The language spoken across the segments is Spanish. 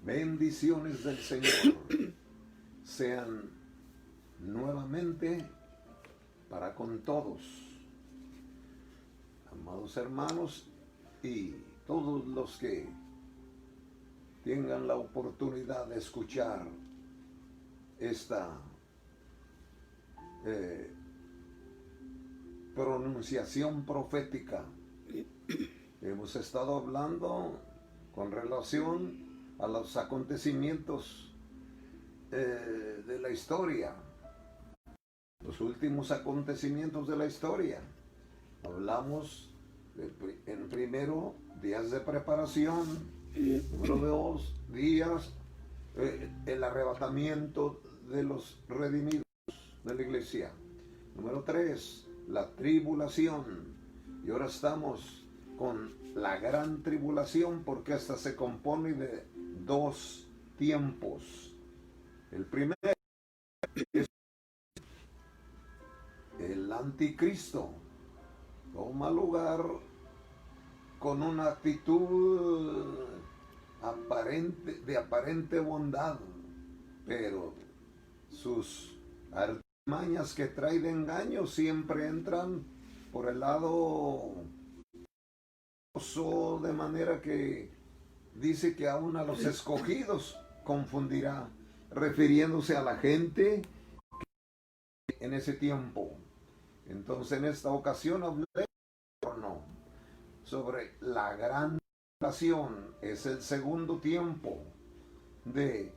Bendiciones del Señor sean nuevamente para con todos, amados hermanos, y todos los que tengan la oportunidad de escuchar esta pronunciación profética. Hemos estado hablando con relación a los acontecimientos de la historia, los últimos acontecimientos de la historia. Hablamos en primero, días de preparación; número 2, días, el arrebatamiento de los redimidos de la iglesia; número 3, la tribulación; y ahora estamos con la gran tribulación, porque esta se compone de dos tiempos. El primero es el anticristo. Toma lugar con una actitud de aparente bondad, pero sus artimañas que trae de engaño siempre entran por el lado, de manera que dice que aún a los escogidos confundirá, refiriéndose a la gente en ese tiempo. Entonces, en esta ocasión hablé sobre la gran tribulación. Es el segundo tiempo de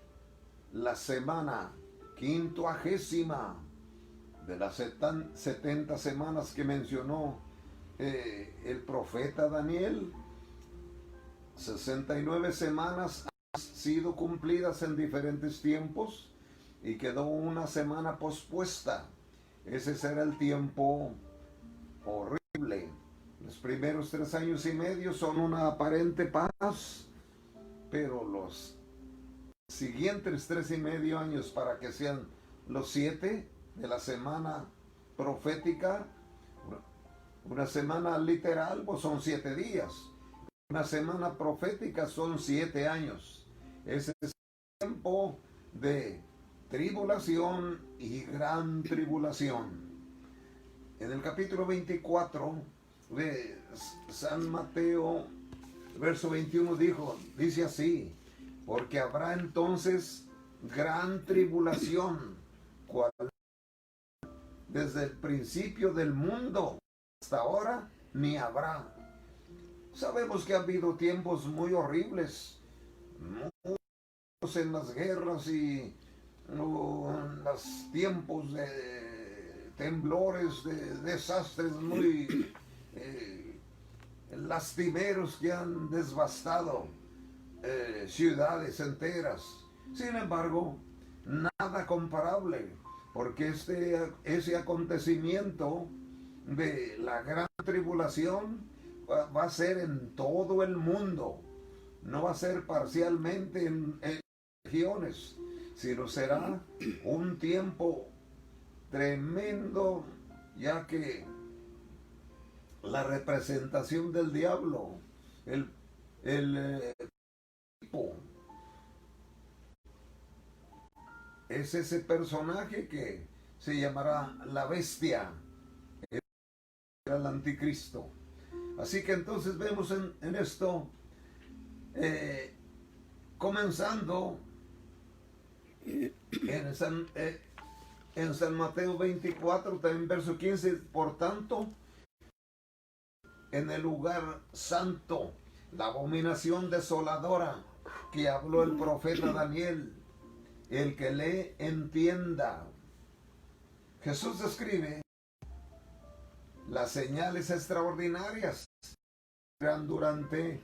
la semana 50ª de las 70 semanas que mencionó el profeta Daniel. 69 semanas han sido cumplidas en diferentes tiempos y quedó una semana pospuesta. Ese será el tiempo horrible. Los primeros 3 años y medio son una aparente paz, pero los siguientes 3 y medio años, para que sean los 7 de la semana profética, una semana literal pues son 7 días. Una semana profética son 7 años. Ese es el tiempo de tribulación y gran tribulación. En el capítulo 24 de San Mateo, verso 21 dice así: porque habrá entonces gran tribulación, cual desde el principio del mundo hasta ahora ni habrá. Sabemos que ha habido tiempos muy horribles, en las guerras y en los tiempos de temblores, de desastres muy lastimeros que han devastado ciudades enteras. Sin embargo, nada comparable, porque ese acontecimiento de la gran tribulación va a ser en todo el mundo. No va a ser parcialmente en regiones, sino será un tiempo tremendo, ya que la representación del diablo, el tipo, es ese personaje que se llamará la bestia, el anticristo. Así que entonces vemos en esto, comenzando en San Mateo 24, también verso 15, por tanto, en el lugar santo, la abominación desoladora que habló el profeta Daniel, el que lee entienda. Jesús describe las señales extraordinarias durante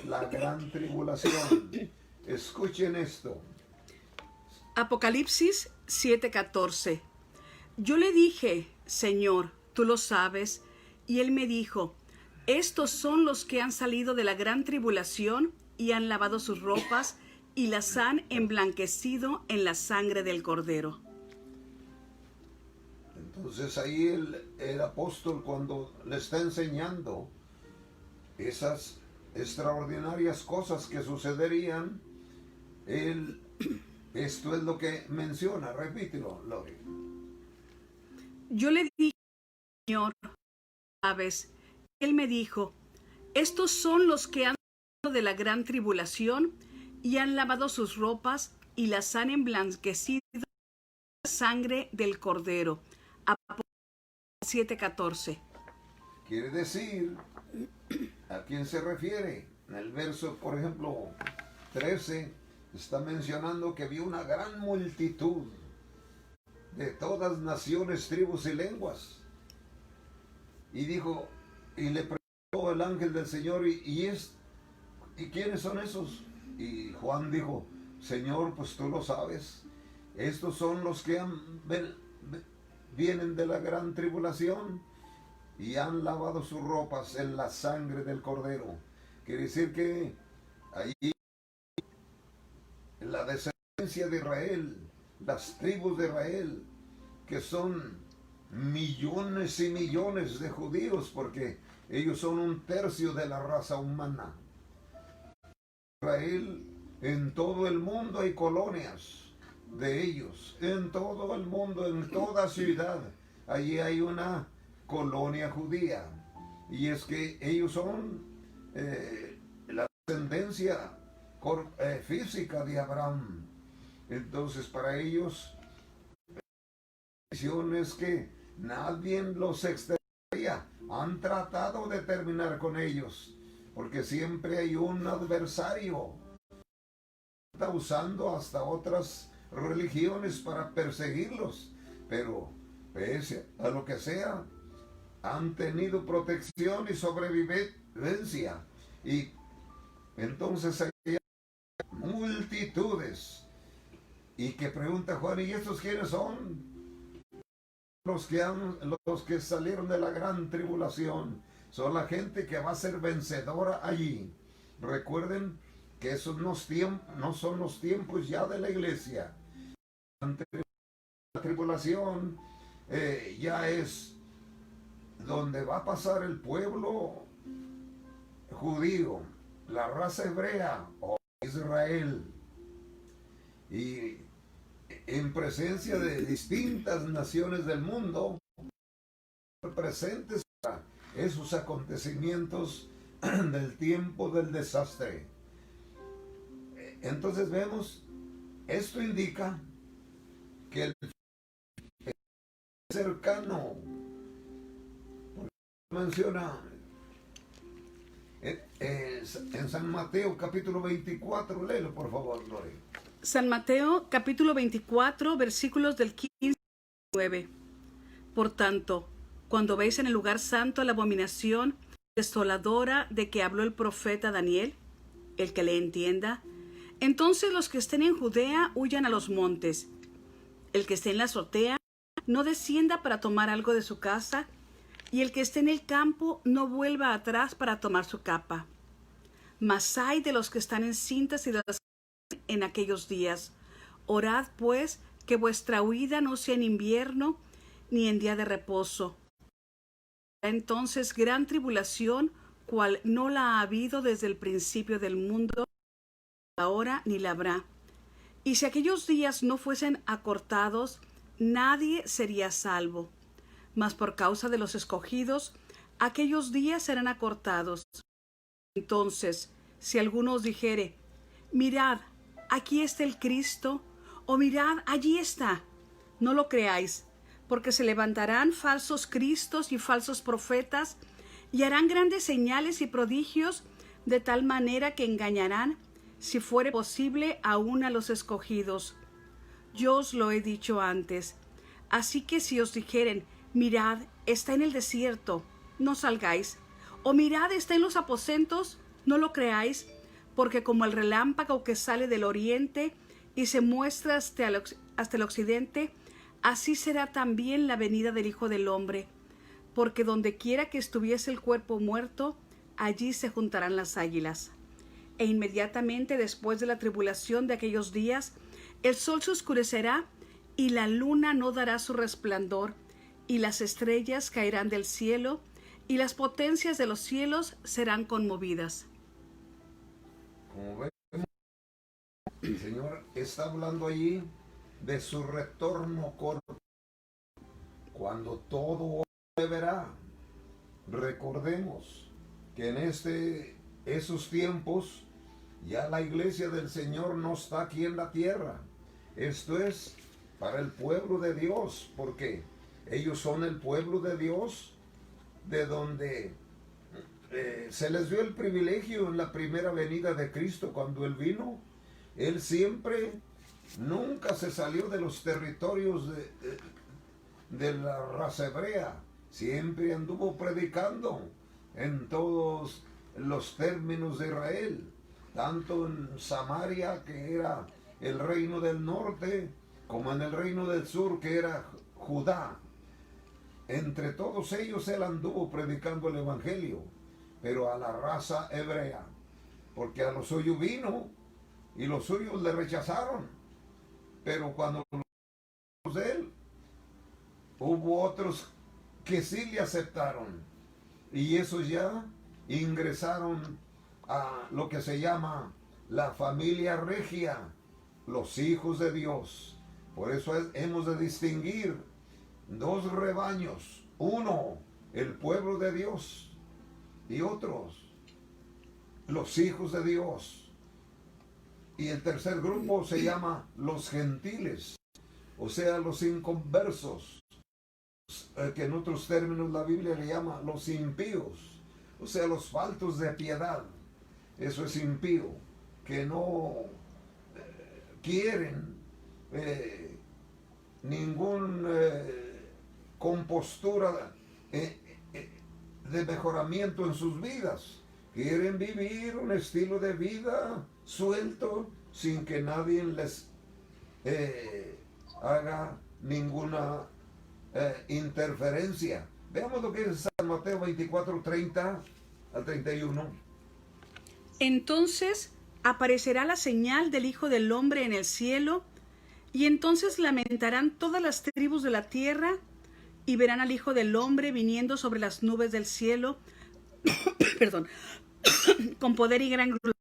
la gran tribulación. Escuchen esto. Apocalipsis 7:14. Yo le dije: Señor, tú lo sabes. Y él me dijo: estos son los que han salido de la gran tribulación y han lavado sus ropas y las han emblanquecido en la sangre del Cordero. Entonces ahí el apóstol, cuando le está enseñando esas extraordinarias cosas que sucederían Esto es lo que menciona, repítelo, Lori. Yo le dije, Señor, sabes, él me dijo, estos son los que han salido de la gran tribulación y han lavado sus ropas y las han emblanquecido con la sangre del Cordero. Apocalipsis 7:14. Quiere decir, ¿a quién se refiere? En el verso, por ejemplo, 13, está mencionando que vio una gran multitud de todas naciones, tribus y lenguas. Y dijo, y le preguntó el ángel del Señor, ¿y quiénes son esos? Y Juan dijo, Señor, pues tú lo sabes. Estos son los que vienen de la gran tribulación y han lavado sus ropas en la sangre del Cordero. Quiere decir que ahí la descendencia de Israel, las tribus de Israel, que son millones y millones de judíos, porque ellos son 1/3 de la raza humana. Israel, en todo el mundo hay colonias de ellos, en todo el mundo, en toda ciudad, allí hay una colonia judía, y es que ellos son la descendencia física de Abraham. Entonces para ellos es que nadie los exterminaría. Han tratado de terminar con ellos, porque siempre hay un adversario. Está usando hasta otras religiones para perseguirlos, pero pese a lo que sea, han tenido protección y sobrevivencia. Y entonces hay multitudes. Y que pregunta Juan, ¿y estos quiénes son? Los que salieron de la gran tribulación. Son la gente que va a ser vencedora allí. Recuerden que esos no son los tiempos ya de la iglesia. La tribulación ya es donde va a pasar el pueblo judío, la raza hebrea o Israel, y en presencia de distintas naciones del mundo presentes a esos acontecimientos del tiempo del desastre. Entonces vemos, esto indica que el cercano, menciona en San Mateo capítulo 24, léelo por favor, Lore. San Mateo capítulo 24, versículos del 15 al 9. Por tanto, cuando veis en el lugar santo la abominación desoladora de que habló el profeta Daniel, el que le entienda, entonces los que estén en Judea huyan a los montes. El que esté en la azotea no descienda para tomar algo de su casa, y el que esté en el campo no vuelva atrás para tomar su capa. Mas ay de los que están en cintas y de las que están en aquellos días. Orad pues que vuestra huida no sea en invierno ni en día de reposo. Entonces gran tribulación, cual no la ha habido desde el principio del mundo, ahora ni la habrá. Y si aquellos días no fuesen acortados, nadie sería salvo. Mas por causa de los escogidos, aquellos días serán acortados. Entonces, si alguno os dijere, mirad, aquí está el Cristo, o mirad, allí está, no lo creáis, porque se levantarán falsos cristos y falsos profetas, y harán grandes señales y prodigios, de tal manera que engañarán, si fuere posible, aún a los escogidos. Yo os lo he dicho antes. Así que si os dijeren, mirad, está en el desierto, no salgáis. O mirad, está en los aposentos, no lo creáis, porque como el relámpago que sale del oriente y se muestra hasta el occidente, así será también la venida del Hijo del Hombre. Porque donde quiera que estuviese el cuerpo muerto, allí se juntarán las águilas. E inmediatamente después de la tribulación de aquellos días, el sol se oscurecerá y la luna no dará su resplandor, y las estrellas caerán del cielo, y las potencias de los cielos serán conmovidas. Como vemos, El Señor está hablando allí de su retorno corto, cuando todo se verá. Recordemos que en esos tiempos ya la iglesia del Señor no está aquí en la tierra. Esto es para el pueblo de Dios, porque ellos son el pueblo de Dios, de donde se les dio el privilegio en la primera venida de Cristo. Cuando Él vino, Él siempre, nunca se salió de los territorios de la raza hebrea. Siempre anduvo predicando en todos los términos de Israel, tanto en Samaria, que era el reino del norte, como en el reino del sur, que era Judá. Entre todos ellos Él anduvo predicando el evangelio, pero a la raza hebrea, porque a los suyos vino y los suyos le rechazaron. Pero cuando los de Él, hubo otros que sí le aceptaron, y esos ya ingresaron a lo que se llama la familia regia, los hijos de Dios. Por eso hemos de distinguir dos rebaños: uno, el pueblo de Dios, y otros, los hijos de Dios. Y el tercer grupo se llama los gentiles, o sea, los inconversos, que en otros términos la Biblia le llama los impíos, o sea, los faltos de piedad. Eso es impío, que no quieren ningún compostura de mejoramiento en sus vidas. Quieren vivir un estilo de vida suelto, sin que nadie les haga ninguna interferencia. Veamos lo que es San Mateo 24, 30 al 31. Entonces aparecerá la señal del Hijo del Hombre en el cielo, y entonces lamentarán todas las tribus de la tierra, y verán al Hijo del Hombre viniendo sobre las nubes del cielo, perdón, con poder y gran gloria.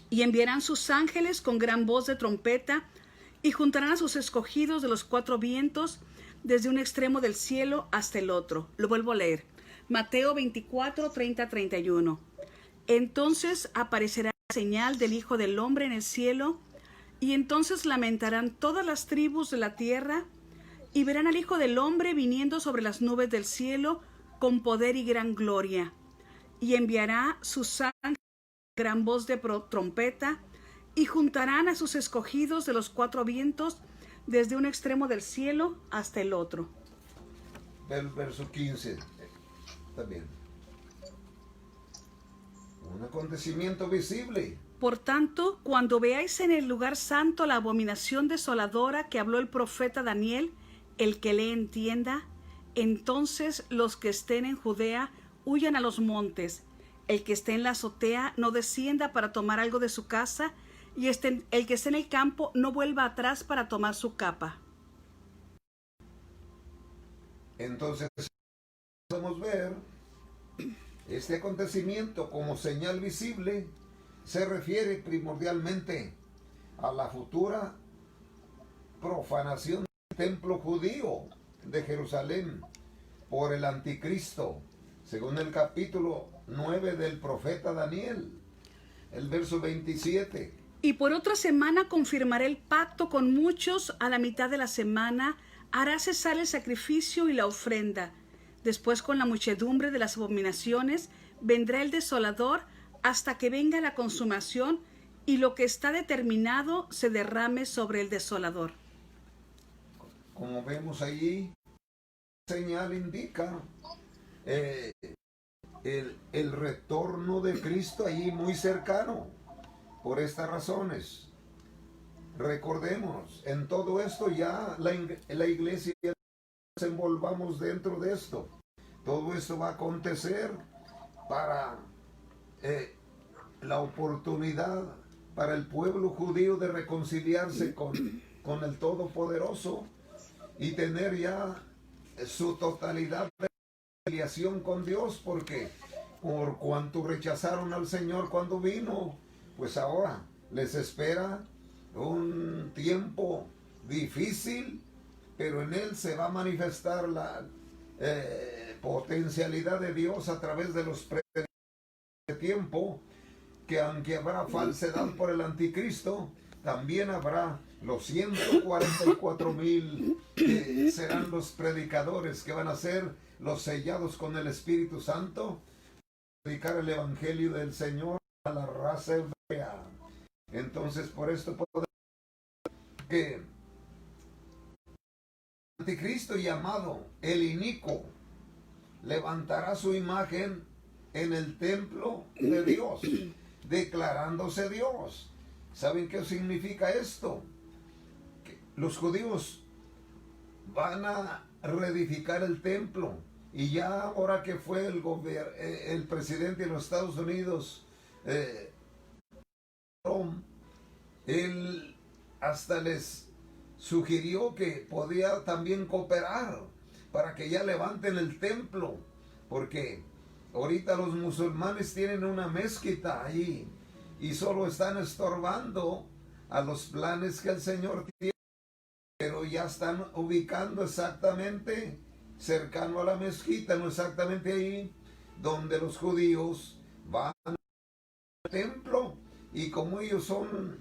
Y enviarán sus ángeles con gran voz de trompeta, y juntarán a sus escogidos de los cuatro vientos, desde un extremo del cielo hasta el otro. Lo vuelvo a leer. Mateo 24, 30, 31. Entonces aparecerá la señal del Hijo del Hombre en el cielo, y entonces lamentarán todas las tribus de la tierra, y verán al Hijo del Hombre viniendo sobre las nubes del cielo con poder y gran gloria. Y enviará sus ángeles con gran voz de trompeta, y juntarán a sus escogidos de los cuatro vientos, desde un extremo del cielo hasta el otro. Del verso 15 también. Un acontecimiento visible. Por tanto, cuando veáis en el lugar santo la abominación desoladora que habló el profeta Daniel, el que le entienda, entonces los que estén en Judea huyan a los montes. El que esté en la azotea no descienda para tomar algo de su casa, y el que esté en el campo no vuelva atrás para tomar su capa. Entonces podemos ver este acontecimiento como señal visible. Se refiere primordialmente a la futura profanación del templo judío de Jerusalén por el anticristo, según el capítulo 9 del profeta Daniel, el verso 27. Y por otra semana confirmará el pacto con muchos. A la mitad de la semana hará cesar el sacrificio y la ofrenda. Después, con la muchedumbre de las abominaciones, vendrá el desolador hasta que venga la consumación, y lo que está determinado se derrame sobre el desolador. Como vemos allí, señal indica el retorno de Cristo allí muy cercano. Por estas razones, recordemos, en todo esto ya la iglesia nos envolvamos dentro de esto. Todo esto va a acontecer para la oportunidad para el pueblo judío de reconciliarse con el Todopoderoso y tener ya su totalidad de reconciliación con Dios, porque por cuanto rechazaron al Señor cuando vino, pues ahora les espera un tiempo difícil, pero en él se va a manifestar la potencialidad de Dios a través de los de tiempo, que aunque habrá falsedad por el anticristo, también habrá los 144,000 que serán los predicadores, que van a ser los sellados con el Espíritu Santo, predicar el Evangelio del Señor a la raza hebrea. Entonces, por esto podemos decir que el anticristo, llamado el inicuo, levantará su imagen en el templo de Dios, declarándose Dios. ¿Saben qué significa esto? Que los judíos van a reedificar el templo, y ya ahora que fue el presidente de los Estados Unidos, Trump, él hasta les sugirió que podía también cooperar para que ya levanten el templo, porque ahorita los musulmanes tienen una mezquita ahí y solo están estorbando a los planes que el Señor tiene, pero ya están ubicando exactamente cercano a la mezquita, no exactamente ahí donde los judíos van al templo, y como ellos son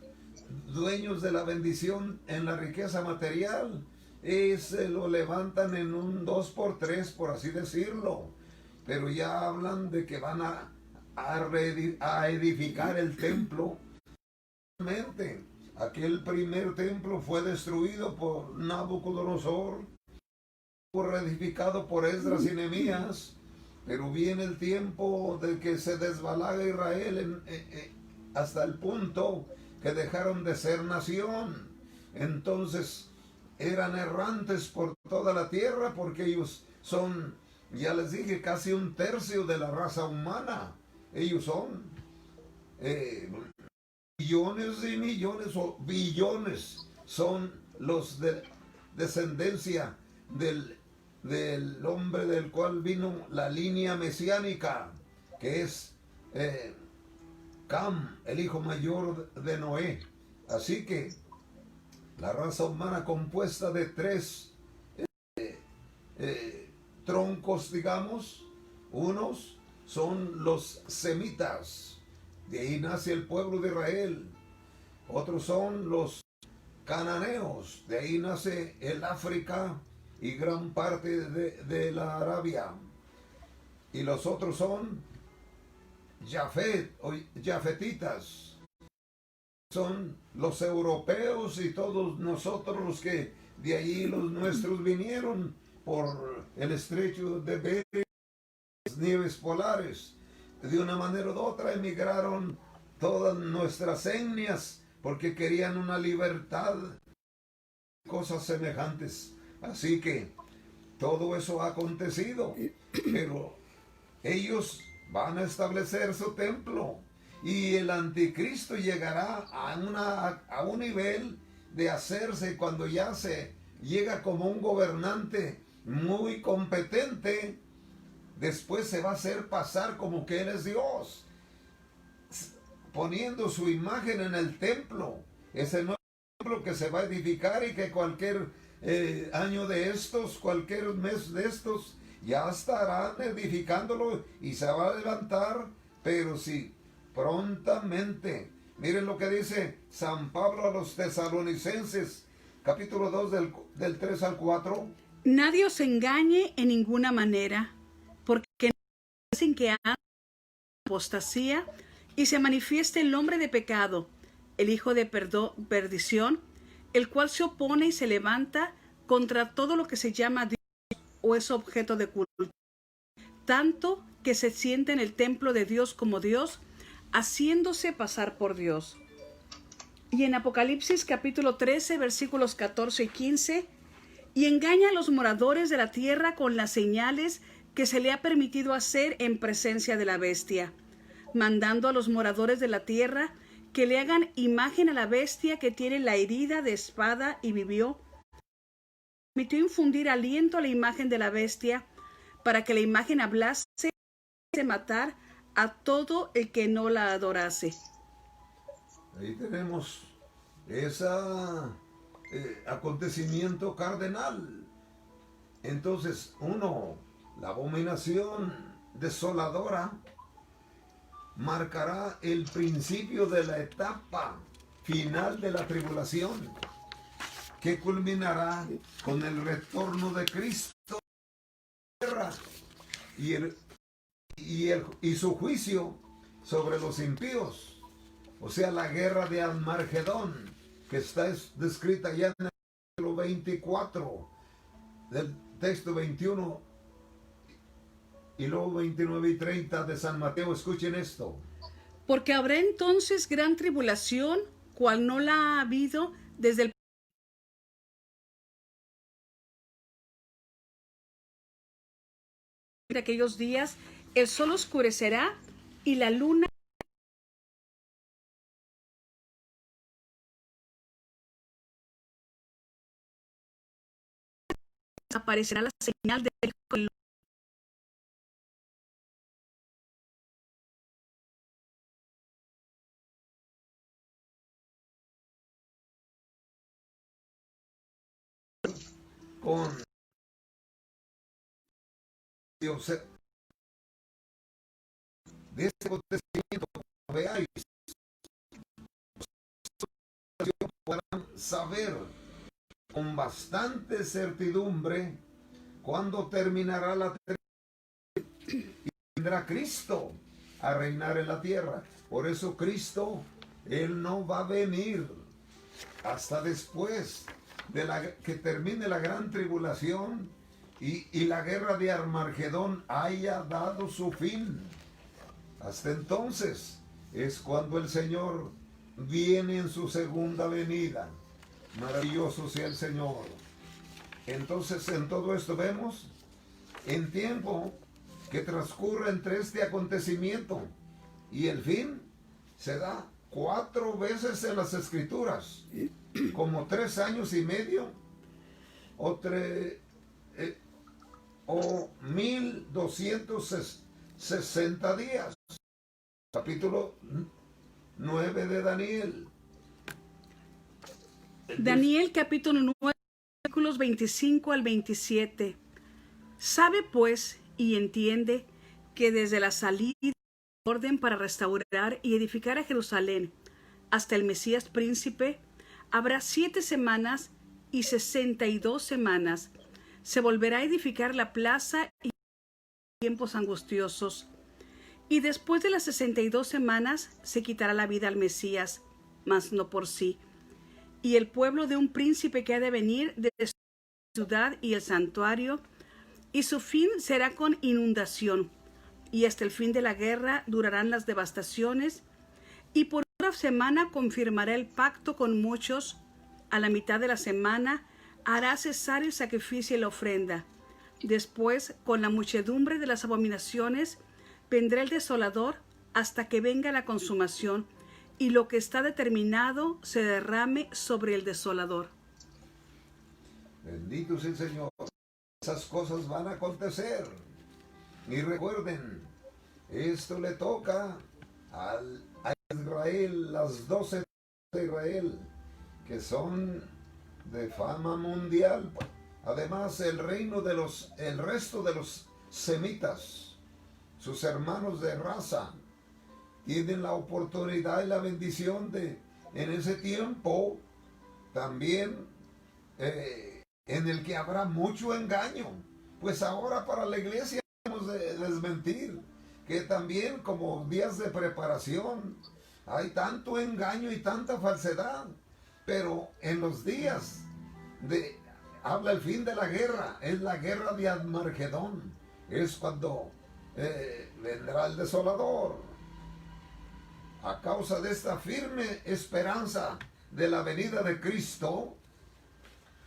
dueños de la bendición en la riqueza material, se lo levantan en un 2x3, por así decirlo, pero ya hablan de que van a edificar el templo. Realmente, aquel primer templo fue destruido por Nabucodonosor, fue reedificado por Esdras y Nehemías, pero viene el tiempo de que se desbalaga Israel hasta el punto que dejaron de ser nación. Entonces eran errantes por toda la tierra, porque ellos son, ya les dije, casi un tercio de la raza humana. Ellos son millones y millones o billones, son los de descendencia del hombre del cual vino la línea mesiánica, que es Cam, el hijo mayor de Noé. Así que la raza humana, compuesta de tres troncos, digamos, unos son los semitas, de ahí nace el pueblo de Israel. Otros son los cananeos, de ahí nace el África y gran parte de la Arabia. Y los otros son Jafet o Jafetitas, son los europeos, y todos nosotros los que de allí los nuestros vinieron por el estrecho de Bering, las nieves polares. De una manera u otra emigraron todas nuestras etnias porque querían una libertad, cosas semejantes. Así que todo eso ha acontecido, pero ellos van a establecer su templo, y el anticristo llegará a un nivel de hacerse, cuando ya se llega como un gobernante muy competente, después se va a hacer pasar como que él es Dios, poniendo su imagen en el templo, ese nuevo templo que se va a edificar, y que cualquier año de estos, cualquier mes de estos, ya estarán edificándolo y se va a levantar, pero sí, prontamente. Miren lo que dice San Pablo a los tesalonicenses, capítulo 2 del 3 al 4. Nadie os engañe en ninguna manera, porque sin que haga apostasía y se manifieste el hombre de pecado, el hijo de perdición, el cual se opone y se levanta contra todo lo que se llama Dios o es objeto de culto, tanto que se siente en el templo de Dios como Dios, haciéndose pasar por Dios. Y en Apocalipsis capítulo 13, versículos 14 y 15, y engaña a los moradores de la tierra con las señales que se le ha permitido hacer en presencia de la bestia, mandando a los moradores de la tierra que le hagan imagen a la bestia que tiene la herida de espada y vivió. Permitió infundir aliento a la imagen de la bestia, para que la imagen hablase y matar a todo el que no la adorase. Ahí tenemos ese acontecimiento cardenal. Entonces, uno, la abominación desoladora marcará el principio de la etapa final de la tribulación, que culminará con el retorno de Cristo a la tierra y su juicio sobre los impíos. O sea, la guerra de Armagedón, que está descrita ya en el capítulo 24 del texto 21 y luego 29 y 30 de San Mateo. Escuchen esto. Porque habrá entonces gran tribulación, cual no la ha habido desde el de aquellos días, el sol oscurecerá y la luna aparecerá la señal de Con Dios de este acontecimiento, veáis, podrán saber con bastante certidumbre cuándo terminará la tribulación y vendrá Cristo a reinar en la tierra. Por eso Cristo, Él no va a venir hasta después de que termine la gran tribulación y la guerra de Armagedón haya dado su fin. Hasta entonces es cuando el Señor viene en su segunda venida. Maravilloso sea el Señor. Entonces, en todo esto vemos en tiempo que transcurre entre este acontecimiento y el fin se da 4 veces en las Escrituras, como 3 años y medio o 1260 días. Capítulo 9 de Daniel. Daniel capítulo 9, versículos 25 al 27. Sabe pues y entiende que desde la salida del orden para restaurar y edificar a Jerusalén hasta el Mesías príncipe, habrá 7 semanas y 62 semanas. Se volverá a edificar la plaza y tiempos angustiosos. Y después de las 62 semanas se quitará la vida al Mesías, mas no por sí. Y el pueblo de un príncipe que ha de venir de su ciudad y el santuario, y su fin será con inundación. Y hasta el fin de la guerra durarán las devastaciones, y por 1 semana confirmará el pacto con muchos. A la mitad de la semana hará cesar el sacrificio y la ofrenda. Después, con la muchedumbre de las abominaciones, vendrá el desolador hasta que venga la consumación, y lo que está determinado se derrame sobre el desolador. Bendito sea el Señor. Esas cosas van a acontecer. Y recuerden, esto le toca a Israel, las 12 de Israel, que son de fama mundial. Además, el resto de los semitas, sus hermanos de raza, tienen la oportunidad y la bendición de, en ese tiempo, también en el que habrá mucho engaño. Pues ahora para la iglesia debemos de desmentir que también como días de preparación hay tanto engaño y tanta falsedad, pero en los días habla el fin de la guerra, es la guerra de Armagedón, es cuando vendrá el desolador. A causa de esta firme esperanza de la venida de Cristo,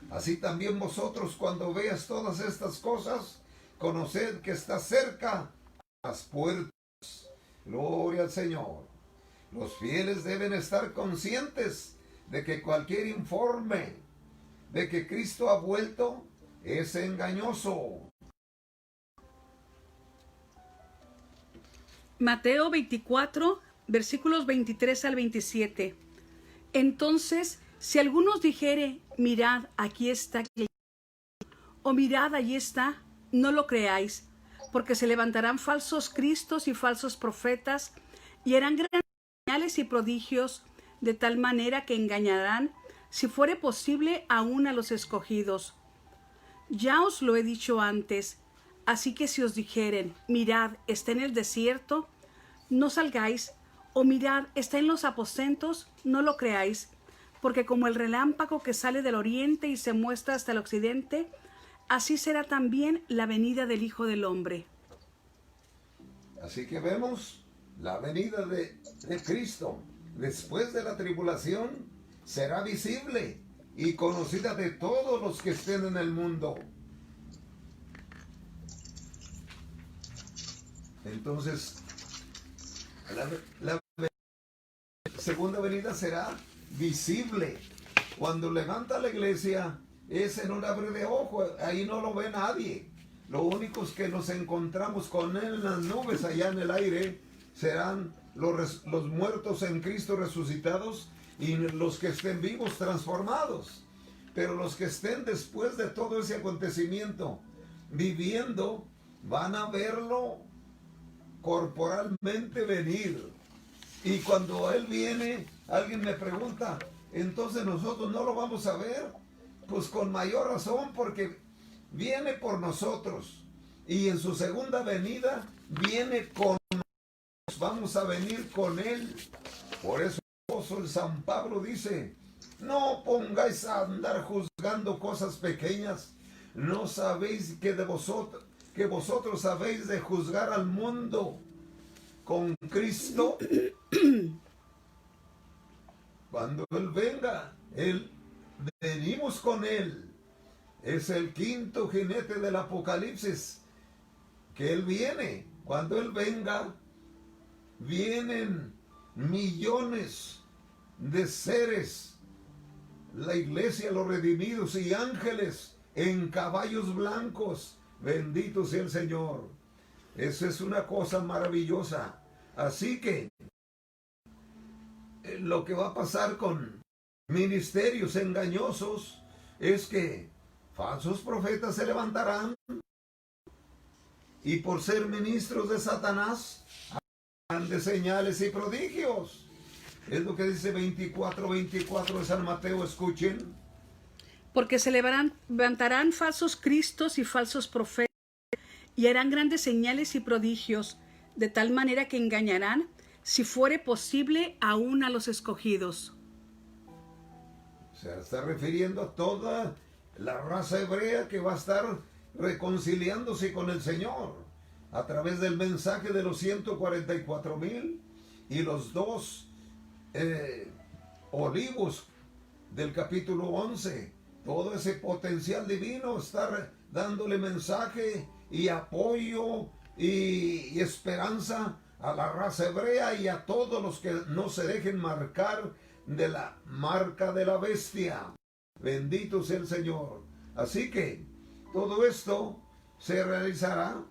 así también vosotros, cuando veas todas estas cosas, conoced que está cerca a las puertas. Gloria al Señor. Los fieles deben estar conscientes de que cualquier informe de que Cristo ha vuelto es engañoso. Mateo 24, versículos 23 al 27. Entonces, si alguno os dijere, mirad, aquí está, o mirad, allí está, no lo creáis, porque se levantarán falsos cristos y falsos profetas, y harán grandes señales y prodigios, de tal manera que engañarán, si fuere posible, aún a los escogidos. Ya os lo he dicho antes, así que si os dijeren, mirad, está en el desierto, no salgáis, o mirad, está en los aposentos, no lo creáis, porque como el relámpago que sale del oriente y se muestra hasta el occidente, así será también la venida del Hijo del Hombre. Así que vemos la venida de Cristo después de la tribulación será visible y conocida de todos los que estén en el mundo. Entonces, la segunda venida será visible. Cuando levanta la iglesia, es en un abrir de ojo, ahí no lo ve nadie. Lo único es que nos encontramos con él en las nubes allá en el aire serán los muertos en Cristo resucitados y los que estén vivos transformados. Pero los que estén después de todo ese acontecimiento viviendo van a verlo corporalmente venir. Y cuando él viene, alguien me pregunta, entonces nosotros no lo vamos a ver. Pues con mayor razón, porque viene por nosotros y en su segunda venida viene con nosotros. Vamos a venir con él. Por eso el San Pablo dice, no pongáis a andar juzgando cosas pequeñas. No sabéis que vosotros habéis de juzgar al mundo. Con Cristo, cuando él venga, venimos con él. Es el quinto jinete del Apocalipsis, que él viene. Cuando él venga, vienen millones de seres, la iglesia, los redimidos y ángeles en caballos blancos. Bendito sea el Señor. Eso es una cosa maravillosa. Así que lo que va a pasar con ministerios engañosos es que falsos profetas se levantarán y por ser ministros de Satanás harán de señales y prodigios. Es lo que dice 24:24 de San Mateo, escuchen. Porque se levantarán falsos cristos y falsos profetas, y harán grandes señales y prodigios, de tal manera que engañarán, si fuere posible, aún a los escogidos. Se está refiriendo a toda la raza hebrea que va a estar reconciliándose con el Señor a través del mensaje de los 144,000 y los dos olivos del capítulo 11. Todo ese potencial divino está dándole mensaje y apoyo y esperanza a la raza hebrea y a todos los que no se dejen marcar de la marca de la bestia. Bendito sea el Señor. Así que todo esto se realizará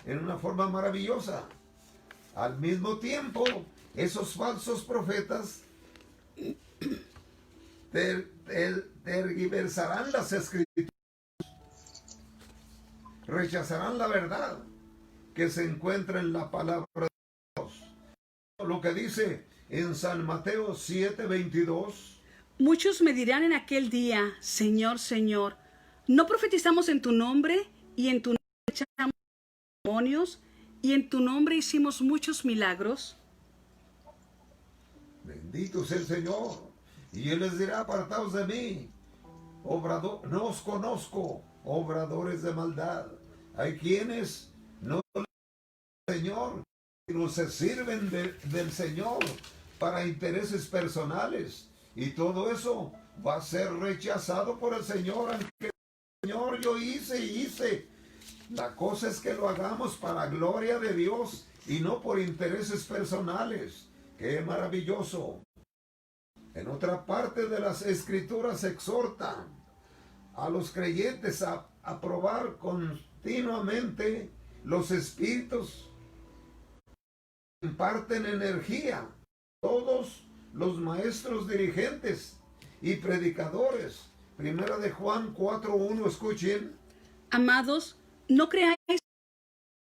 en una forma maravillosa. Al mismo tiempo, esos falsos profetas tergiversarán las escrituras, rechazarán la verdad que se encuentra en la palabra de Dios. Lo que dice en San Mateo 7:22. Muchos me dirán en aquel día, Señor, Señor, ¿no profetizamos en tu nombre, y en tu nombre echamos demonios, y en tu nombre hicimos muchos milagros? Bendito sea el Señor. Y él les dirá, apartaos de mí, no os conozco, obradores de maldad. Hay quienes no le sirven al Señor, sino se sirven del Señor para intereses personales. Y todo eso va a ser rechazado por el Señor. Aunque el Señor, yo hice. La cosa es que lo hagamos para gloria de Dios y no por intereses personales. ¡Qué maravilloso! En otra parte de las Escrituras exhortan a los creyentes a probar continuamente los espíritus que imparten energía. Todos los maestros dirigentes y predicadores. Primera de Juan 4:1, escuchen. Amados, no creáis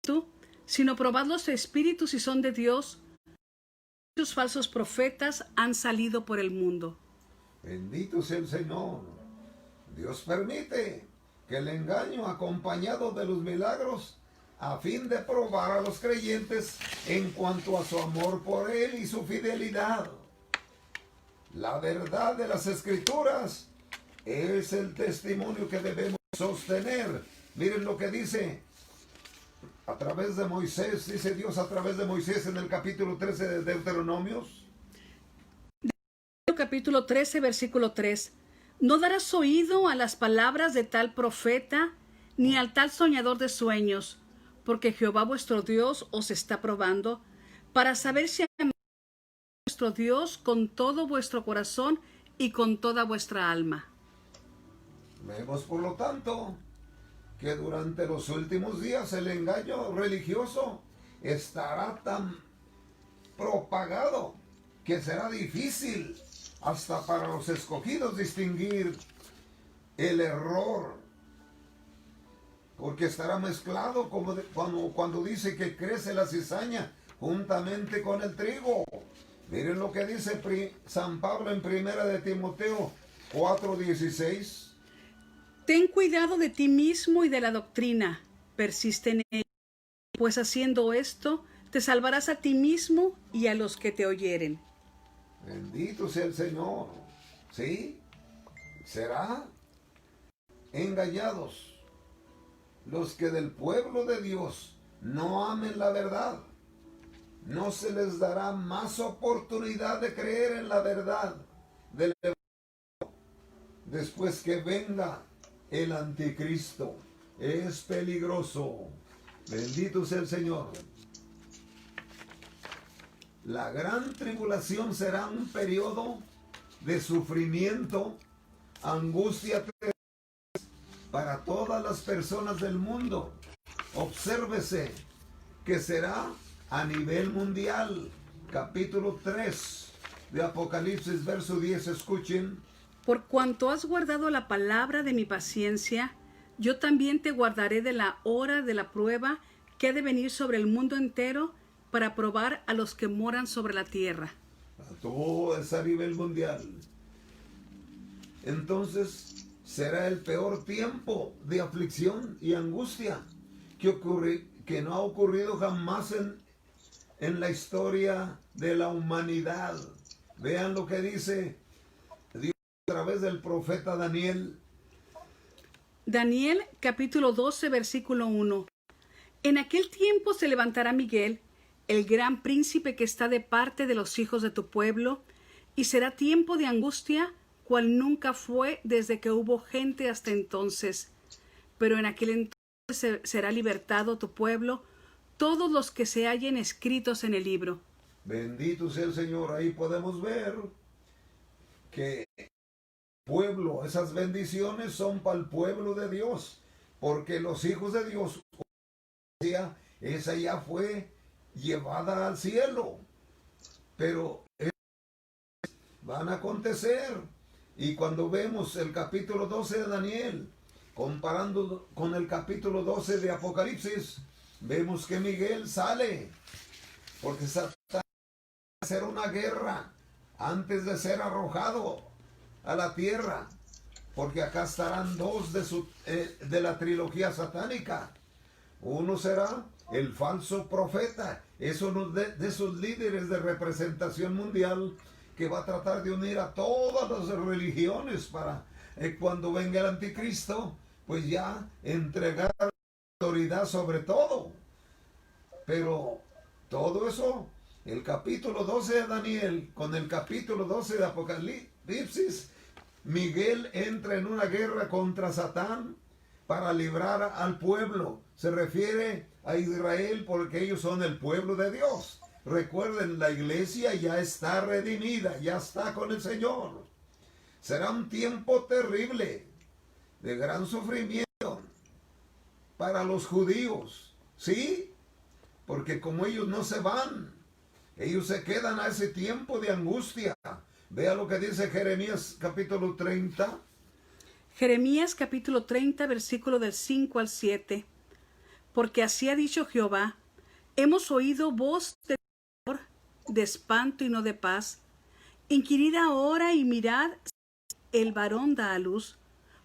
tú, sino probad los espíritus si son de Dios. Muchos falsos profetas han salido por el mundo. Bendito sea el Señor. Dios permite que el engaño acompañado de los milagros a fin de probar a los creyentes en cuanto a su amor por Él y su fidelidad. La verdad de las Escrituras es el testimonio que debemos sostener. Miren lo que dice a través de Moisés, dice Dios a través de Moisés en el capítulo 13 de Deuteronomios. Capítulo 13, versículo 3. No darás oído a las palabras de tal profeta, ni al tal soñador de sueños, porque Jehová vuestro Dios os está probando, para saber si amáis a vuestro Dios con todo vuestro corazón y con toda vuestra alma. Vemos por lo tanto que durante los últimos días el engaño religioso estará tan propagado que será difícil hasta para los escogidos distinguir el error, porque estará mezclado como cuando dice que crece la cizaña juntamente con el trigo. Miren lo que dice San Pablo en Primera de Timoteo 4:16. Ten cuidado de ti mismo y de la doctrina, persiste en ella, pues haciendo esto te salvarás a ti mismo y a los que te oyeren. Bendito sea el Señor. ¿Sí? Será engañados los que del pueblo de Dios no amen la verdad. No se les dará más oportunidad de creer en la verdad del Evangelio después que venga el anticristo. Es peligroso. Bendito sea el Señor. La gran tribulación será un periodo de sufrimiento, angustia para todas las personas del mundo. Obsérvese que será a nivel mundial. Capítulo 3 de Apocalipsis, verso 10, escuchen. Por cuanto has guardado la palabra de mi paciencia, yo también te guardaré de la hora de la prueba que ha de venir sobre el mundo entero para probar a los que moran sobre la tierra. A todo es a nivel mundial. Entonces será el peor tiempo de aflicción y angustia que no ha ocurrido jamás en la historia de la humanidad. Vean lo que dice Dios a través del profeta Daniel. Daniel capítulo 12 versículo 1. En aquel tiempo se levantará Miguel, el gran príncipe que está de parte de los hijos de tu pueblo, y será tiempo de angustia, cual nunca fue desde que hubo gente hasta entonces. Pero en aquel entonces será libertado tu pueblo, todos los que se hallen escritos en el libro. Bendito sea el Señor. Ahí podemos ver que el pueblo, esas bendiciones son para el pueblo de Dios, porque los hijos de Dios, esa ya fue llevada al cielo, pero van a acontecer. Y cuando vemos el capítulo 12 de Daniel comparando con el capítulo 12 de Apocalipsis, vemos que Miguel sale porque Satanás va a hacer una guerra antes de ser arrojado a la tierra, porque acá estarán dos de la trilogía satánica. Uno será el falso profeta, es uno de esos líderes de representación mundial que va a tratar de unir a todas las religiones para cuando venga el anticristo, pues ya entregar autoridad sobre todo. Pero todo eso, el capítulo 12 de Daniel con el capítulo 12 de Apocalipsis, Miguel entra en una guerra contra Satán para librar al pueblo. Se refiere a Israel porque ellos son el pueblo de Dios. Recuerden, la iglesia ya está redimida, ya está con el Señor. Será un tiempo terrible, de gran sufrimiento para los judíos, ¿sí? Porque como ellos no se van, Ellos se quedan a ese tiempo de angustia. Vea lo que dice Jeremías capítulo 30. Jeremías capítulo 30, versículo del 5 al 7. Porque así ha dicho Jehová, hemos oído voz de temor, de espanto y no de paz. Inquirid ahora y mirad si el varón da a luz,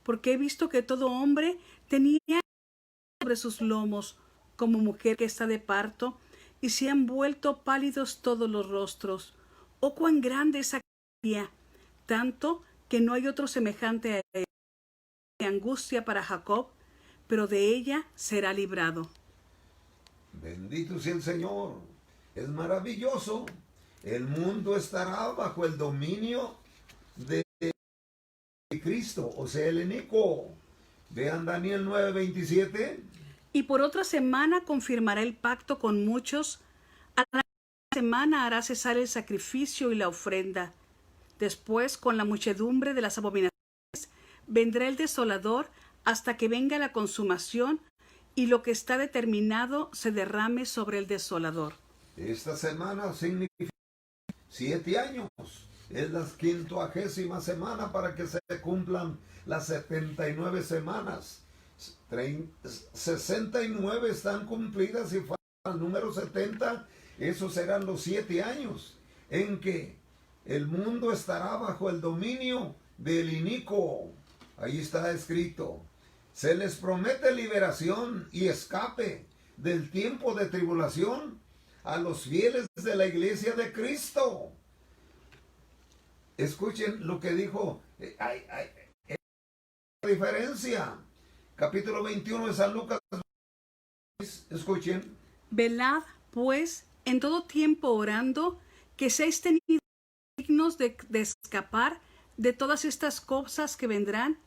porque he visto que todo hombre tenía sobre sus lomos, como mujer que está de parto, y se han vuelto pálidos todos los rostros. Oh, cuán grande es aquella, tanto que no hay otro semejante a él. De angustia para Jacob, pero de ella será librado. Bendito sea el Señor. Es maravilloso. El mundo estará bajo el dominio de Cristo, o sea, el inicuo. Vean Daniel 9:27. Y por otra semana confirmará el pacto con muchos. A la semana hará cesar el sacrificio y la ofrenda. Después, con la muchedumbre de las abominaciones, vendrá el desolador hasta que venga la consumación y lo que está determinado se derrame sobre el desolador. Esta semana significa 7 años. Es la 50ª semana para que se cumplan las 79 semanas. 69 están cumplidas y falta el número 70. Esos serán los 7 años en que el mundo estará bajo el dominio del inicuo. Ahí está escrito. Se les promete liberación y escape del tiempo de tribulación a los fieles de la iglesia de Cristo. Escuchen lo que dijo. Hay diferencia. Capítulo 21 de San Lucas. Escuchen. Velad, pues, en todo tiempo orando, que seáis tenidos dignos de escapar de todas estas cosas que vendrán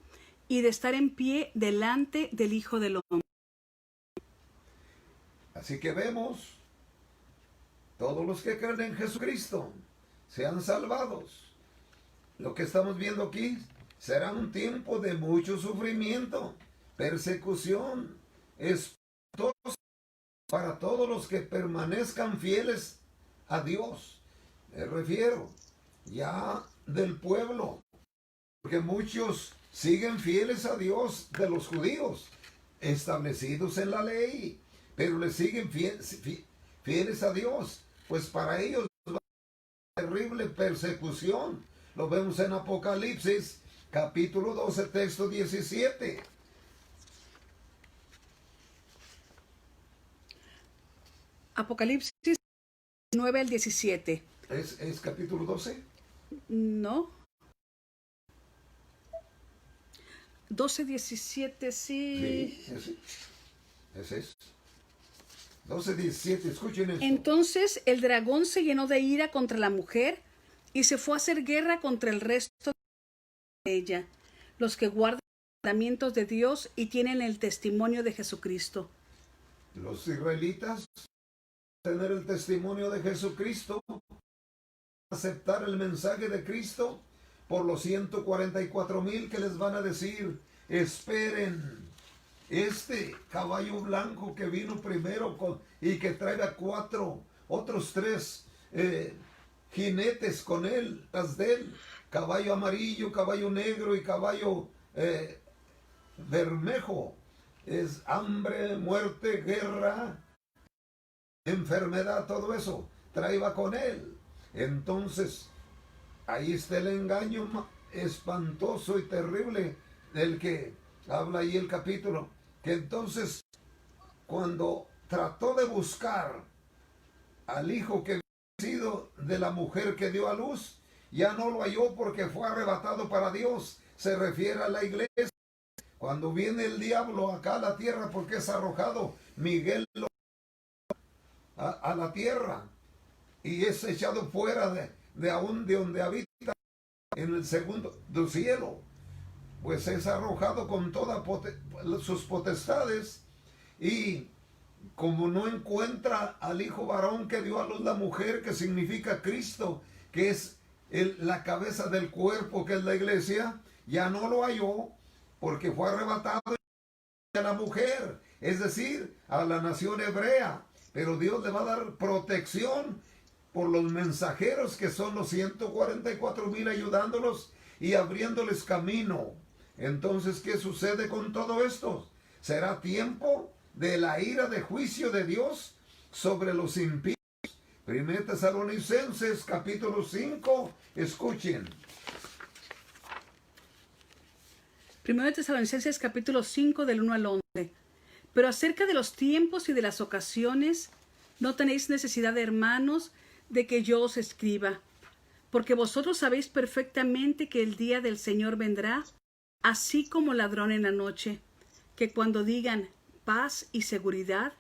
y de estar en pie delante del Hijo del Hombre. Así que vemos, todos los que creen en Jesucristo sean salvados. Lo que estamos viendo aquí será un tiempo de mucho sufrimiento, persecución, espantoso para todos los que permanezcan fieles a Dios. Me refiero ya del pueblo, porque muchos siguen fieles a Dios de los judíos, establecidos en la ley, pero le siguen fieles a Dios, pues para ellos va a ser terrible persecución. Lo vemos en Apocalipsis, capítulo 12, texto 17. Apocalipsis 9 al 17. ¿Es capítulo 12? No. 12, 17, sí. Sí, ese es. 12, 17, escuchen esto. Entonces el dragón se llenó de ira contra la mujer y se fue a hacer guerra contra el resto de ella, los que guardan los mandamientos de Dios y tienen el testimonio de Jesucristo. Los israelitas tener el testimonio de Jesucristo, aceptar el mensaje de Cristo por los 144,000 que les van a decir, esperen, este caballo blanco que vino primero y que traiga otros 3 jinetes con él, tras de él, caballo amarillo, caballo negro y caballo bermejo, es hambre, muerte, guerra, enfermedad, todo eso, traiga con él. Entonces, ahí está el engaño espantoso y terrible del que habla ahí el capítulo, que entonces, cuando trató de buscar al hijo que había sido de la mujer que dio a luz, ya no lo halló porque fue arrebatado para Dios. Se refiere a la iglesia. Cuando viene el diablo acá a la tierra, porque es arrojado, Miguel a la tierra y es echado fuera de donde habita en el segundo del cielo, pues es arrojado con todas sus potestades, y como no encuentra al hijo varón que dio a luz la mujer, que significa Cristo, que es la cabeza del cuerpo, que es la iglesia, ya no lo halló porque fue arrebatado a la mujer, es decir, a la nación hebrea. Pero Dios le va a dar protección por los mensajeros que son los 144,000 ayudándolos y abriéndoles camino. Entonces, ¿qué sucede con todo esto? Será tiempo de la ira de juicio de Dios sobre los impíos. 1 Tesalonicenses capítulo 5, escuchen. 1 Tesalonicenses capítulo 5 del 1 al 11. Pero acerca de los tiempos y de las ocasiones, no tenéis necesidad, hermanos, de que yo os escriba, porque vosotros sabéis perfectamente que el día del Señor vendrá, así como ladrón en la noche, que cuando digan paz y seguridad,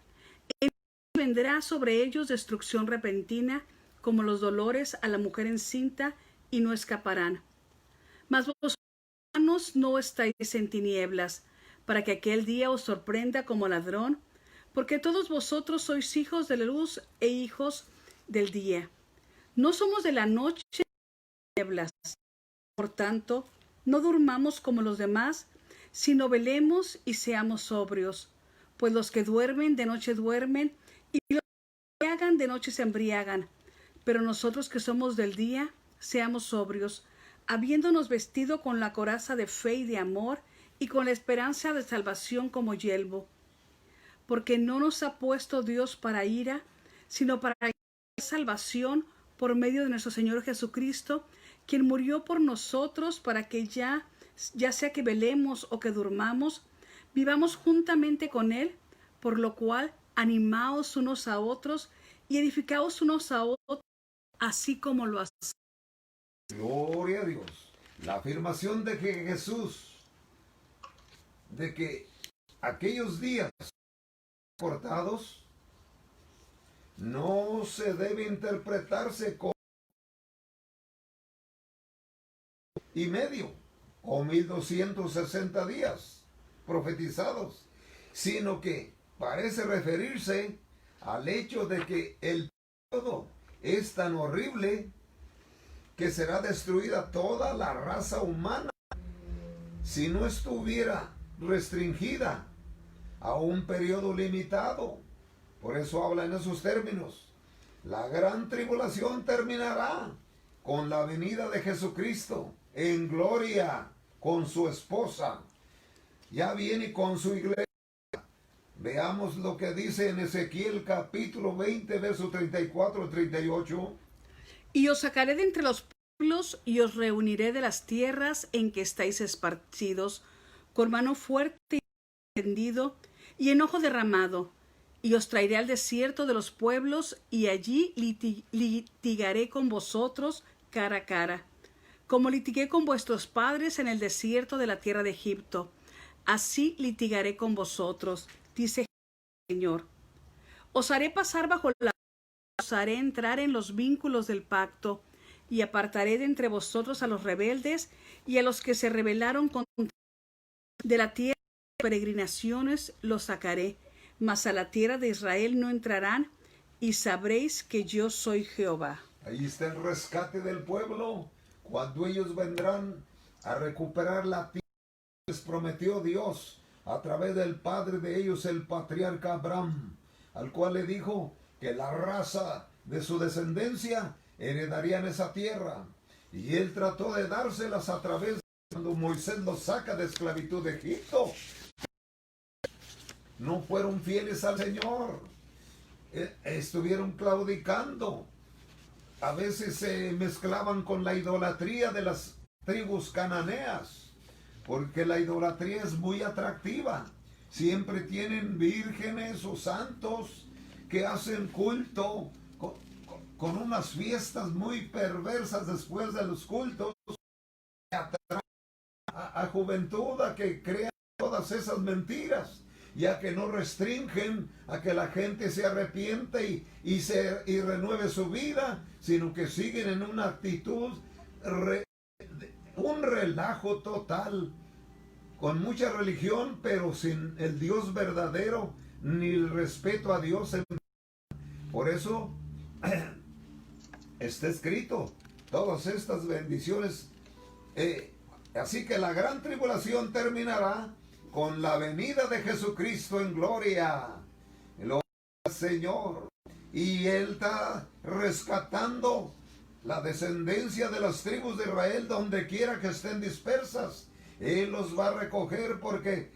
vendrá sobre ellos destrucción repentina, como los dolores a la mujer encinta, y no escaparán. Mas vosotros, hermanos, no estáis en tinieblas, para que aquel día os sorprenda como ladrón, porque todos vosotros sois hijos de la luz e hijos del día. No somos de la noche ni de las tinieblas. Por tanto, no durmamos como los demás, sino velemos y seamos sobrios. Pues los que duermen de noche duermen, y los que se embriagan de noche se embriagan. Pero nosotros que somos del día, seamos sobrios, habiéndonos vestido con la coraza de fe y de amor, y con la esperanza de salvación como yelmo. Porque no nos ha puesto Dios para ira, sino para salvación por medio de nuestro Señor Jesucristo, quien murió por nosotros para que ya sea que velemos o que durmamos, vivamos juntamente con Él, por lo cual animaos unos a otros y edificaos unos a otros, así como lo hacéis. Gloria a Dios. La afirmación de que Jesús, de que aquellos días cortados, no se debe interpretarse como y medio o 1260 días profetizados, sino que parece referirse al hecho de que el periodo es tan horrible que será destruida toda la raza humana si no estuviera restringida a un periodo limitado. Por eso habla en esos términos. La gran tribulación terminará con la venida de Jesucristo en gloria con su esposa. Ya viene con su iglesia. Veamos lo que dice en Ezequiel capítulo 20, verso 34 y 38. Y os sacaré de entre los pueblos y os reuniré de las tierras en que estáis esparcidos, con mano fuerte y extendido y enojo derramado, y os traeré al desierto de los pueblos, y allí litigaré con vosotros cara a cara, como litigué con vuestros padres en el desierto de la tierra de Egipto. Así litigaré con vosotros, dice el Señor. Os haré pasar bajo la os haré entrar en los vínculos del pacto, y apartaré de entre vosotros a los rebeldes y a los que se rebelaron contra de la tierra de peregrinaciones los sacaré, mas a la tierra de Israel no entrarán, y sabréis que yo soy Jehová. Ahí está el rescate del pueblo, cuando ellos vendrán a recuperar la tierra que les prometió Dios a través del padre de ellos, el patriarca Abraham, al cual le dijo que la raza de su descendencia heredarían esa tierra. Y él trató de dárselas a través de cuando Moisés los saca de esclavitud de Egipto. No fueron fieles al Señor. Estuvieron claudicando. A veces se mezclaban con la idolatría de las tribus cananeas, porque la idolatría es muy atractiva. Siempre tienen vírgenes o santos que hacen culto con unas fiestas muy perversas después de los cultos, a juventud a que crean todas esas mentiras, ya que no restringen a que la gente se arrepiente y renueve su vida, sino que siguen en una actitud, un relajo total, con mucha religión, pero sin el Dios verdadero, ni el respeto a Dios. Por eso está escrito todas estas bendiciones. Así que la gran tribulación terminará con la venida de Jesucristo en gloria. Gloria al Señor. y Él está rescatando la descendencia de las tribus de Israel donde quiera que estén dispersas. Él los va a recoger porque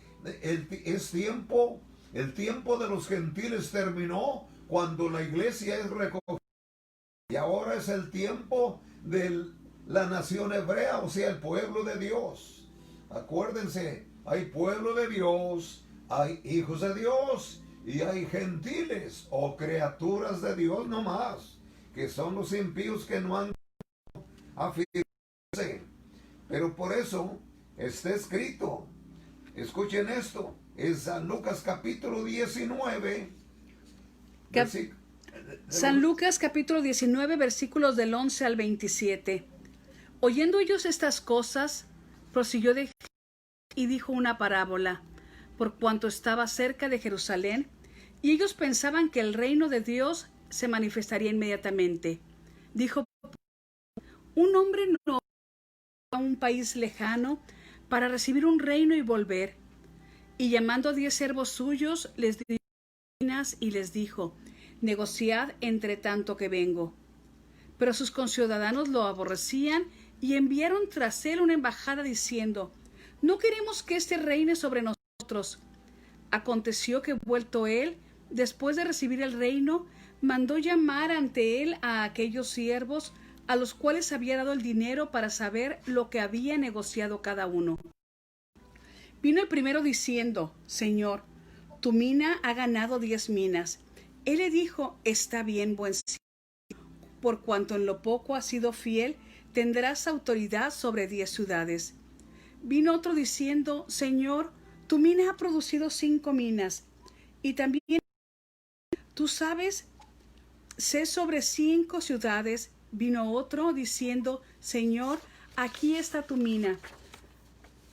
es tiempo, el tiempo de los gentiles terminó cuando la iglesia es recogida. Y ahora es el tiempo de la nación hebrea, o sea, el pueblo de Dios. Acuérdense, hay pueblo de Dios, hay hijos de Dios y hay gentiles o criaturas de Dios nomás, que son los impíos que no han afirmarse. Pero por eso está escrito, escuchen esto, es San Lucas capítulo 19, San Lucas capítulo 19, versículos del 11 al 27. Oyendo ellos estas cosas, prosiguió de y dijo una parábola, por cuanto estaba cerca de Jerusalén, y ellos pensaban que el reino de Dios se manifestaría inmediatamente. Dijo, un hombre no va a un país lejano para recibir un reino y volver. Y llamando a 10 siervos suyos, les dio minas y les dijo, negociad entre tanto que vengo. Pero sus conciudadanos lo aborrecían y enviaron tras él una embajada diciendo, no queremos que éste reine sobre nosotros. Aconteció que vuelto él, después de recibir el reino, mandó llamar ante él a aquellos siervos a los cuales había dado el dinero para saber lo que había negociado cada uno. Vino el primero diciendo, Señor, tu mina ha ganado 10 minas. Él le dijo, está bien, buen siervo, por cuanto en lo poco has sido fiel, tendrás autoridad sobre 10 ciudades. Vino otro diciendo, Señor, tu mina ha producido 5 minas, y también tú sabes, sé sobre 5 ciudades. Vino otro diciendo, Señor, aquí está tu mina,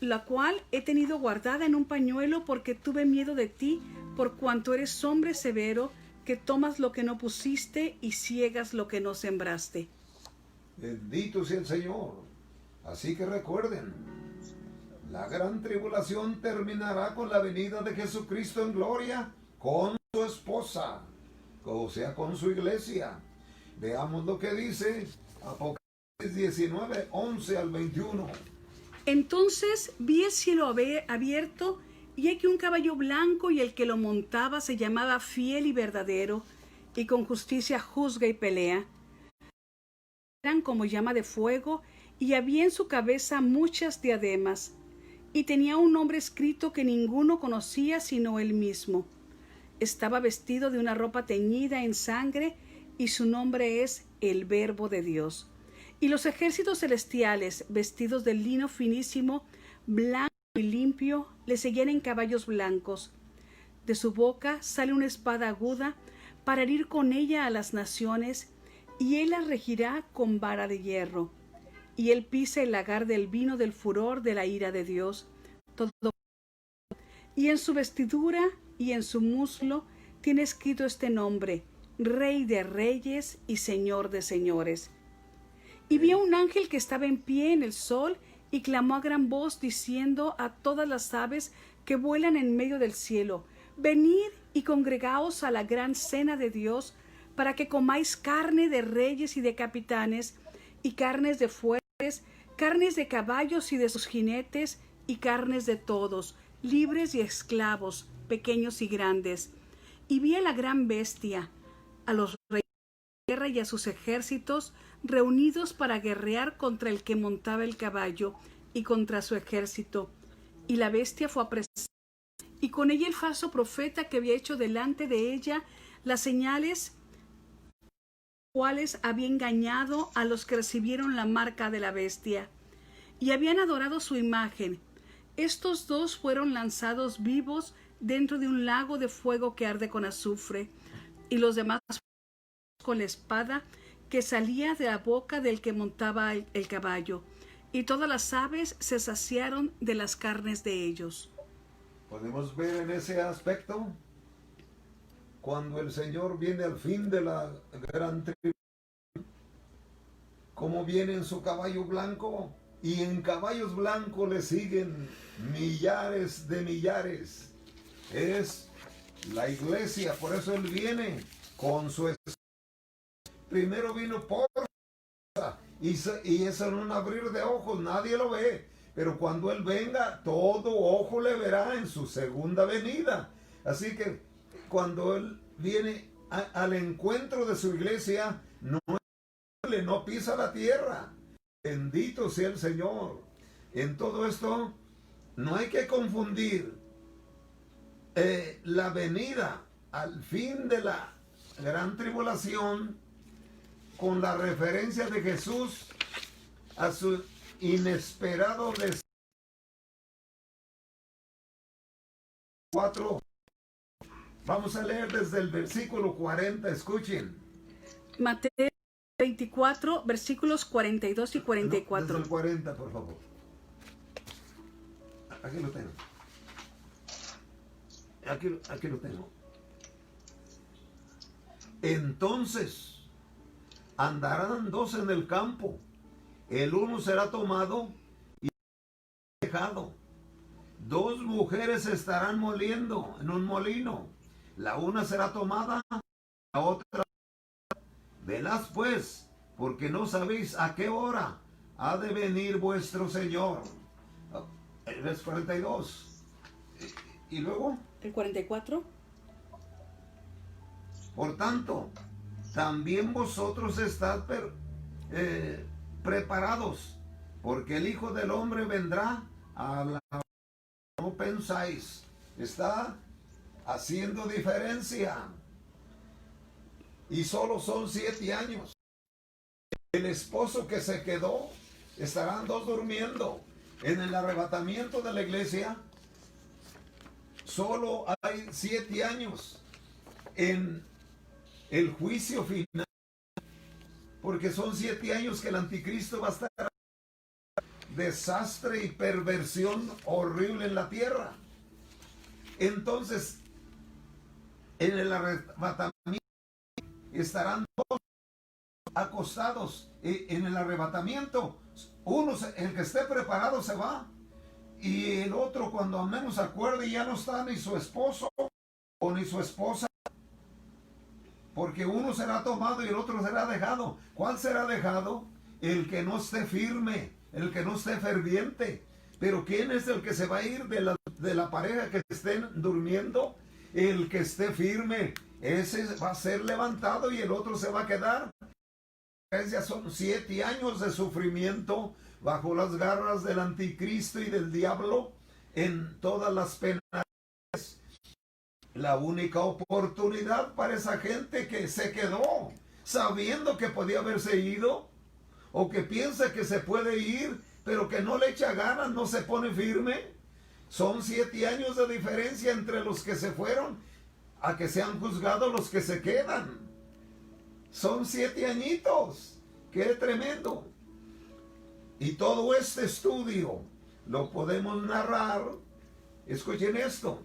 la cual he tenido guardada en un pañuelo porque tuve miedo de ti, por cuanto eres hombre severo, que tomas lo que no pusiste y ciegas lo que no sembraste. Bendito sea el Señor. Así que recuerden, la gran tribulación terminará con la venida de Jesucristo en gloria, con su esposa, o sea, con su iglesia. Veamos lo que dice Apocalipsis 19, 11 al 21. Entonces vi el cielo abierto, y aquí un caballo blanco, y el que lo montaba se llamaba Fiel y Verdadero, y con justicia juzga y pelea. Eran como llama de fuego, y había en su cabeza muchas diademas, y tenía un nombre escrito que ninguno conocía sino él mismo. Estaba vestido de una ropa teñida en sangre, y su nombre es el Verbo de Dios. Y los ejércitos celestiales, vestidos de lino finísimo, blanco y limpio, le seguían en caballos blancos. De su boca sale una espada aguda para herir con ella a las naciones, y él las regirá con vara de hierro. Y él pisa el lagar del vino del furor de la ira de Dios. Y en su vestidura y en su muslo tiene escrito este nombre, Rey de Reyes y Señor de Señores. Y vi a un ángel que estaba en pie en el sol y clamó a gran voz diciendo a todas las aves que vuelan en medio del cielo, venid y congregaos a la gran cena de Dios, para que comáis carne de reyes y de capitanes, y carnes de fuertes, carnes de caballos y de sus jinetes, y carnes de todos, libres y esclavos, pequeños y grandes. Y vi a la gran bestia, a los reyes de la tierra y a sus ejércitos, reunidos para guerrear contra el que montaba el caballo y contra su ejército. Y la bestia fue apresada, y con ella el falso profeta que había hecho delante de ella las señales, cuales había engañado a los que recibieron la marca de la bestia y habían adorado su imagen. Estos dos fueron lanzados vivos dentro de un lago de fuego que arde con azufre, y los demás con la espada que salía de la boca del que montaba el caballo, y todas las aves se saciaron de las carnes de ellos. Podemos ver en ese aspecto, cuando el Señor viene al fin de la gran tribulación, cómo viene en su caballo blanco, y en caballos blancos le siguen millares de millares. Es la iglesia, por eso Él viene con su esposa. Primero vino por y eso en un abrir de ojos, nadie lo ve. Pero cuando Él venga, todo ojo le verá en su segunda venida. Así que cuando Él viene al encuentro de su iglesia, no pisa la tierra. Bendito sea el Señor. En todo esto, no hay que confundir la venida al fin de la gran tribulación con la referencia de Jesús a su inesperado deseo. 4. Vamos a leer desde el versículo 40, escuchen. Mateo 24, versículos 42 y 44. No, desde el 40, por favor. Aquí lo tengo. Aquí lo tengo. Entonces andarán dos en el campo, el uno será tomado y dejado. Dos mujeres estarán moliendo en un molino, la una será tomada, la otra. Velad pues, porque no sabéis a qué hora ha de venir vuestro Señor. El verso 42. Y luego, el 44. Por tanto, también vosotros estad preparados, porque el Hijo del Hombre vendrá a la hora que no pensáis. Está haciendo diferencia. Y solo son 7 años. El esposo que se quedó, estarán dos durmiendo. En el arrebatamiento de la iglesia, solo hay 7 años. En el juicio final, porque son 7 años que el anticristo va a estar desastre y perversión horrible en la tierra. Entonces, en el arrebatamiento estarán todos acostados. En el arrebatamiento, uno, el que esté preparado se va, y el otro, cuando menos acuerde, ya no está ni su esposo o ni su esposa, porque uno será tomado y el otro será dejado. ¿Cuál será dejado? El que no esté firme, el que no esté ferviente. Pero ¿quién es el que se va a ir de la pareja que estén durmiendo? El que esté firme, ese va a ser levantado y el otro se va a quedar. Son 7 años de sufrimiento bajo las garras del anticristo y del diablo en todas las penas. La única oportunidad para esa gente que se quedó sabiendo que podía haberse ido, o que piensa que se puede ir pero que no le echa ganas, no se pone firme. Son 7 años de diferencia entre los que se fueron a que sean juzgados los que se quedan. Son 7 añitos. ¡Qué tremendo! Y todo este estudio lo podemos narrar. Escuchen esto.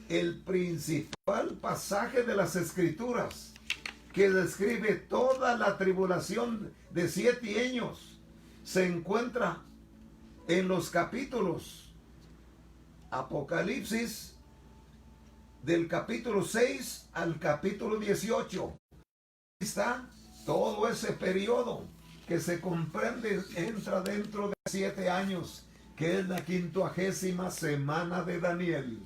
El principal pasaje de las Escrituras que describe toda la tribulación de 7 años se encuentra en los capítulos Apocalipsis, del capítulo 6 al capítulo 18. Está todo ese periodo que se comprende, entra dentro de 7 años, que es la 50ª semana de Daniel.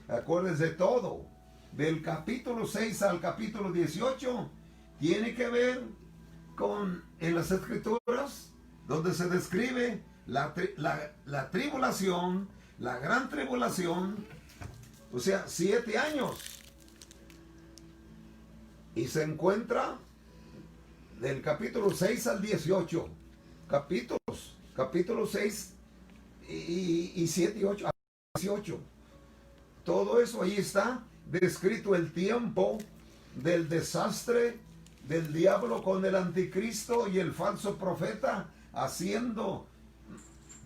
Acuérdense, todo del capítulo 6 al capítulo 18 tiene que ver con, en las Escrituras, donde se describe la tribulación, la gran tribulación, o sea, 7 años. Y se encuentra del capítulo 6 al 18, capítulo 6 y 7 y 8 a 18. Todo eso ahí está descrito, el tiempo del desastre del diablo con el anticristo y el falso profeta haciendo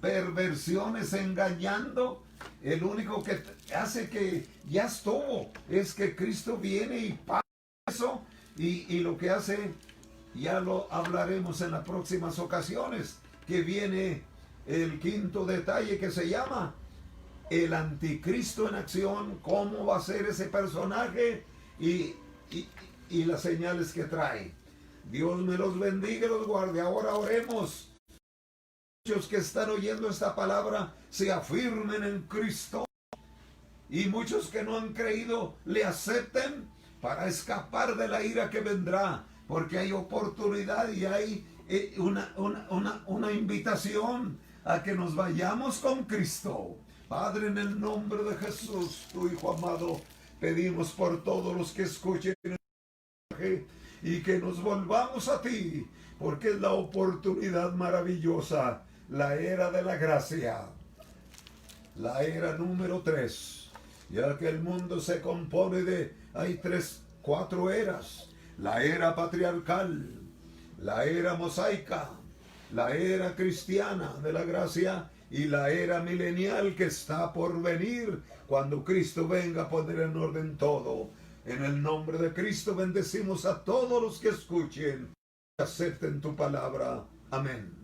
perversiones, engañando. El único que hace que ya estuvo es que Cristo viene y paga eso, y lo que hace, ya lo hablaremos en las próximas ocasiones, que viene el 5.º detalle, que se llama el anticristo en acción. Cómo va a ser ese personaje, y y las señales que trae. Dios me los bendiga y los guarde. Ahora oremos. Muchos que están oyendo esta palabra se afirmen en Cristo, y muchos que no han creído le acepten para escapar de la ira que vendrá, porque hay oportunidad y hay una invitación a que nos vayamos con Cristo. Padre, en el nombre de Jesús, tu Hijo amado, pedimos por todos los que escuchen el mensaje y que nos volvamos a ti, porque es la oportunidad maravillosa, la era de la gracia, la era número 3, ya que el mundo se compone hay 4 eras: la era patriarcal, la era mosaica, la era cristiana de la gracia y la era milenial que está por venir cuando Cristo venga a poner en orden todo. En el nombre de Cristo bendecimos a todos los que escuchen y acepten tu palabra. Amén.